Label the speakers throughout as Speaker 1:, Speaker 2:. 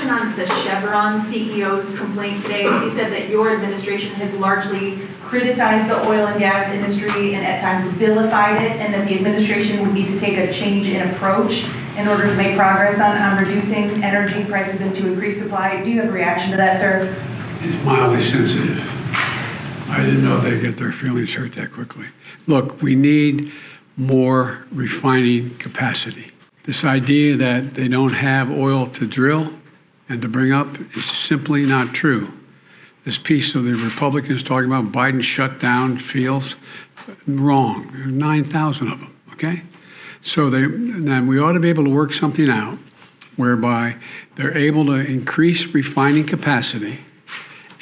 Speaker 1: question on the Chevron CEO's complaint today. He said that your administration has largely criticized the oil and gas industry and at times vilified it, and that the administration would need to take a change in approach in order to make progress on reducing energy prices and to increase supply. Do you have a reaction to that, sir?
Speaker 2: He's mildly sensitive. I didn't know they'd get their feelings hurt that quickly. Look, we need more refining capacity. This idea that they don't have oil to drill and to bring up is simply not true. This piece of the Republicans talking about Biden shut down fields, wrong. There are 9,000 of them, okay? So then we ought to be able to work something out whereby they're able to increase refining capacity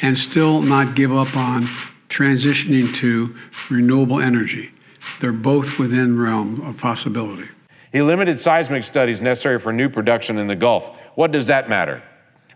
Speaker 2: and still not give up on transitioning to renewable energy. They're both within realm of possibility.
Speaker 3: He limited seismic studies necessary for new production in the Gulf. What does that matter?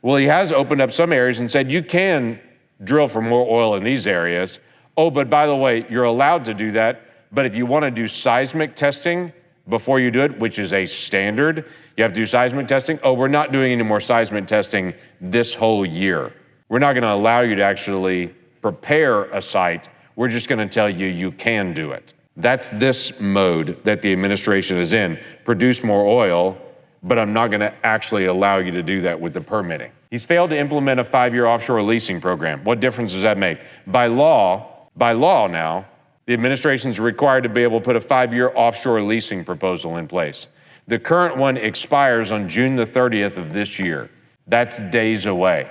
Speaker 3: Well, he has opened up some areas and said you can drill for more oil in these areas. Oh, but by the way, you're allowed to do that. But if you want to do seismic testing before you do it, which is a standard, you have to do seismic testing. Oh, we're not doing any more seismic testing this whole year. We're not going to allow you to actually prepare a site. We're just going to tell you you can do it. That's this mode that the administration is in. Produce more oil, but I'm not going to actually allow you to do that with the permitting. He's failed to implement a 5-year offshore leasing program. What difference does that make? By law now, the administration is required to be able to put a 5-year offshore leasing proposal in place. The current one expires on June the 30th of this year. That's days away.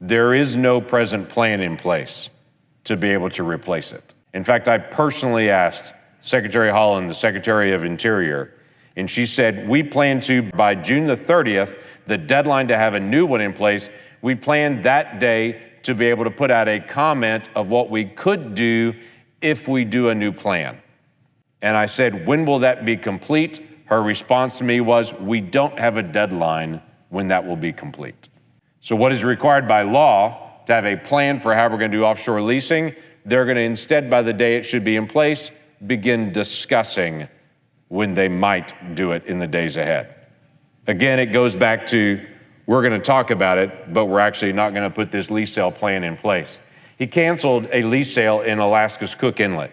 Speaker 3: There is no present plan in place to be able to replace it. In fact, I personally asked Secretary Haaland, the Secretary of Interior, and she said, we plan to, by June the 30th, the deadline to have a new one in place, we plan that day to be able to put out a comment of what we could do if we do a new plan. And I said, when will that be complete? Her response to me was, we don't have a deadline when that will be complete. So what is required by law to have a plan for how we're going to do offshore leasing? They're going to instead, by the day it should be in place, begin discussing when they might do it in the days ahead. Again, it goes back to, we're going to talk about it, but we're actually not going to put this lease sale plan in place. He canceled a lease sale in Alaska's Cook Inlet,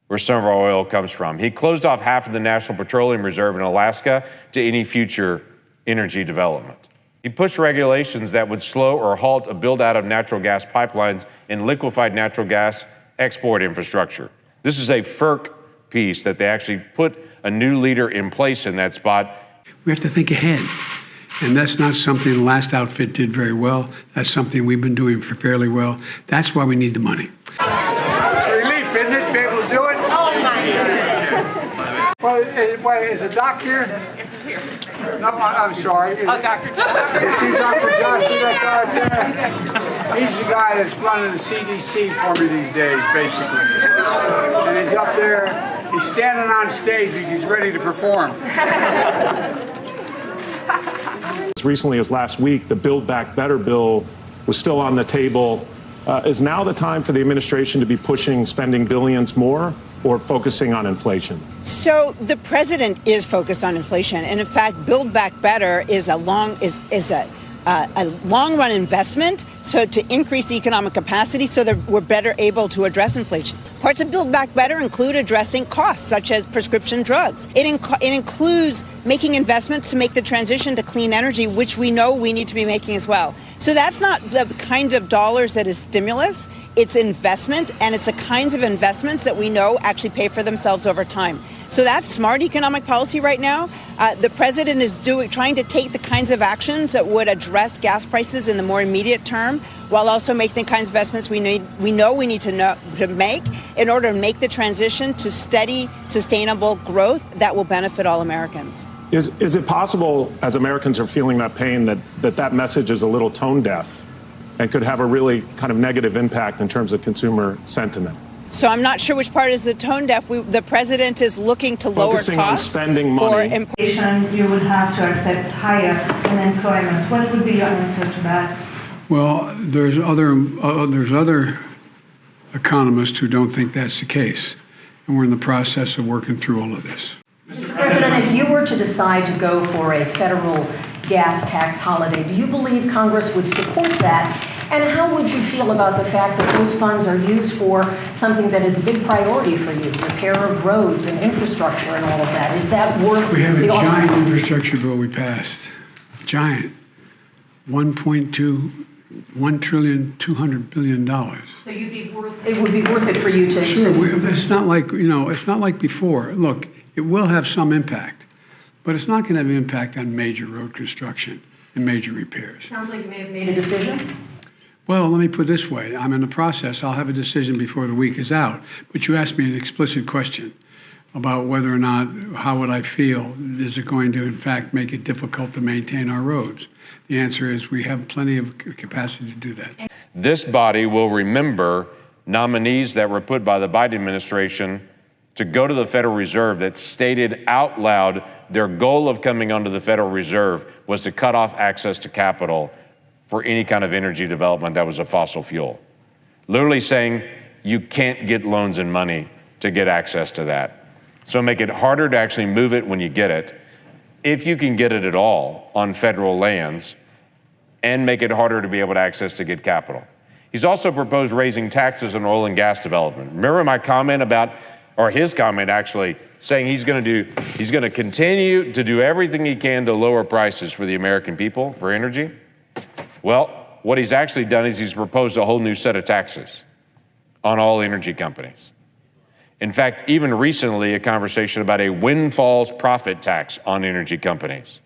Speaker 3: where some of our oil comes from. He closed off half of the National Petroleum Reserve in Alaska to any future energy development. He pushed regulations that would slow or halt a build-out of natural gas pipelines and liquefied natural gas export infrastructure. This is a FERC piece that they actually put a new leader in place in that spot.
Speaker 2: We have to think ahead. And that's not something the last outfit did very well. That's something we've been doing fairly well. That's why we need the money.
Speaker 4: Relief, isn't it, to be able to do it?
Speaker 5: Oh, my
Speaker 4: goodness. Well, is a doc here? No, I'm sorry.
Speaker 5: Oh, Dr. Johnson.
Speaker 4: You see Dr. Johnson, that guy up there? He's the guy that's running the CDC for me these days, basically. And he's up there, he's standing on stage because he's ready to perform.
Speaker 6: As recently as last week, the Build Back Better bill was still on the table. Is now the time for the administration to be pushing spending billions more or focusing on inflation?
Speaker 7: So the president is focused on inflation. And in fact, Build Back Better is a long-run investment, so to increase the economic capacity so that we're better able to address inflation. Parts of Build Back Better include addressing costs, such as prescription drugs. It includes making investments to make the transition to clean energy, which we know we need to be making as well. So that's not the kind of dollars that is stimulus. It's investment, and it's the kinds of investments that we know actually pay for themselves over time. So that's smart economic policy right now. The president is trying to take the kinds of actions that would address gas prices in the more immediate term, while also making the kinds of investments we know we need to make in order to make the transition to steady, sustainable growth that will benefit all Americans.
Speaker 6: Is it possible, as Americans are feeling that pain, that message is a little tone deaf and could have a really kind of negative impact in terms of consumer sentiment?
Speaker 7: So I'm not sure which part is the tone deaf. The president is looking to lower costs.
Speaker 6: Focusing on spending money.
Speaker 1: You would have to accept higher unemployment. What would be your answer to that?
Speaker 2: Well, there's other economists who don't think that's the case. And we're in the process of working through all of this.
Speaker 8: Mr. President, if you were to decide to go for a federal gas tax holiday. Do you believe Congress would support that? And how would you feel about the fact that those funds are used for something that is a big priority for you, repair of roads and infrastructure and all of that? Is that worth
Speaker 2: We have a
Speaker 8: the
Speaker 2: giant
Speaker 8: offset?
Speaker 2: infrastructure bill we passed. Giant. 1.2 billion.
Speaker 1: So you'd be worth
Speaker 8: It would be worth it for you to.
Speaker 2: Sure, it's not like, it's not like before. Look, it will have some impact, but it's not going to have an impact on major road construction and major repairs.
Speaker 8: Sounds like you may have made a decision.
Speaker 2: Well, let me put it this way. I'm in the process. I'll have a decision before the week is out. But you asked me an explicit question about whether or not, how would I feel? Is it going to, in fact, make it difficult to maintain our roads? The answer is we have plenty of capacity to do that.
Speaker 3: This body will remember nominees that were put by the Biden administration to go to the Federal Reserve that stated out loud their goal of coming onto the Federal Reserve was to cut off access to capital for any kind of energy development that was a fossil fuel. Literally saying you can't get loans and money to get access to that. So make it harder to actually move it when you get it, if you can get it at all on federal lands, and make it harder to be able to access to get capital. He's also proposed raising taxes on oil and gas development. Remember my comment about, or his comment actually, saying he's going to continue to do everything he can to lower prices for the American people for energy? Well, what he's actually done is he's proposed a whole new set of taxes on all energy companies. In fact, even recently, a conversation about a windfalls profit tax on energy companies.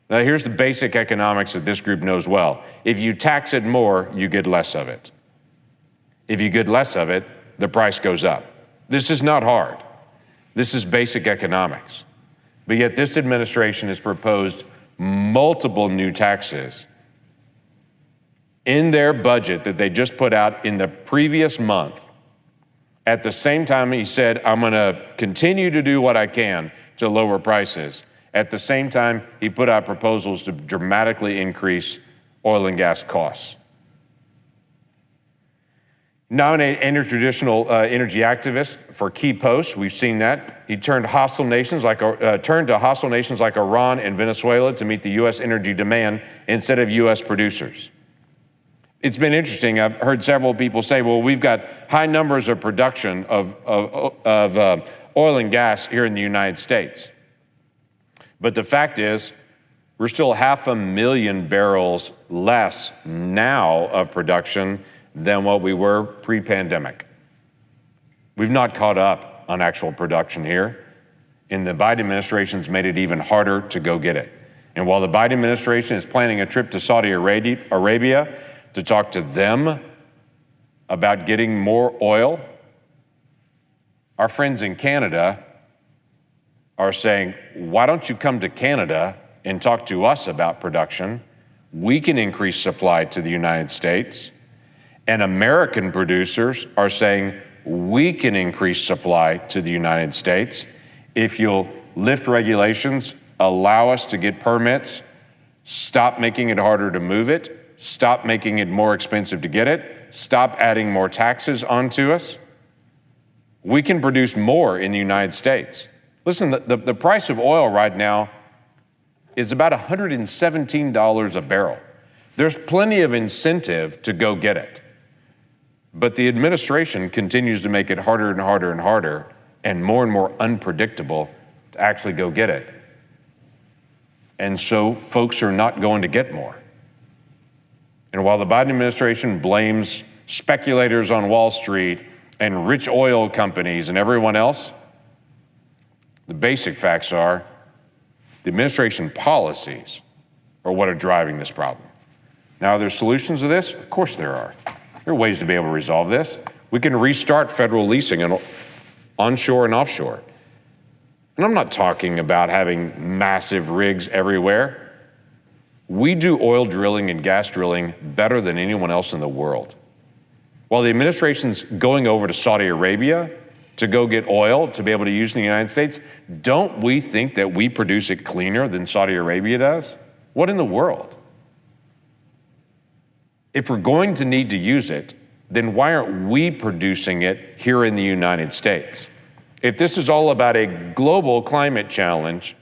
Speaker 3: Now, here's the basic economics that this group knows well. If you tax it more, you get less of it. If you get less of it, the price goes up. This is not hard. This is basic economics. But yet this administration has proposed multiple new taxes in their budget that they just put out in the previous month. At the same time, he said, I'm going to continue to do what I can to lower prices. At the same time, he put out proposals to dramatically increase oil and gas costs. Nominate any traditional energy activist for key posts. We've seen that. He turned to hostile nations like Iran and Venezuela to meet the U.S. energy demand instead of U.S. producers. It's been interesting. I've heard several people say, well, we've got high numbers of production of oil and gas here in the United States. But the fact is, we're still 500,000 barrels less now of production than what we were pre-pandemic. We've not caught up on actual production here, and the Biden administration's made it even harder to go get it. And while the Biden administration is planning a trip to Saudi Arabia to talk to them about getting more oil, our friends in Canada are saying, why don't you come to Canada and talk to us about production? We can increase supply to the United States. And American producers are saying, we can increase supply to the United States if you'll lift regulations, allow us to get permits, stop making it harder to move it, stop making it more expensive to get it, stop adding more taxes onto us. We can produce more in the United States. Listen, the price of oil right now is about $117 a barrel. There's plenty of incentive to go get it. But the administration continues to make it harder and harder and harder and more unpredictable to actually go get it. And so folks are not going to get more. And while the Biden administration blames speculators on Wall Street and rich oil companies and everyone else, the basic facts are the administration policies are what are driving this problem. Now, are there solutions to this? Of course there are. There are ways to be able to resolve this. We can restart federal leasing onshore and offshore. And I'm not talking about having massive rigs everywhere. We do oil drilling and gas drilling better than anyone else in the world. While the administration's going over to Saudi Arabia to go get oil to be able to use in the United States, don't we think that we produce it cleaner than Saudi Arabia does? What in the world? If we're going to need to use it, then why aren't we producing it here in the United States? If this is all about a global climate challenge,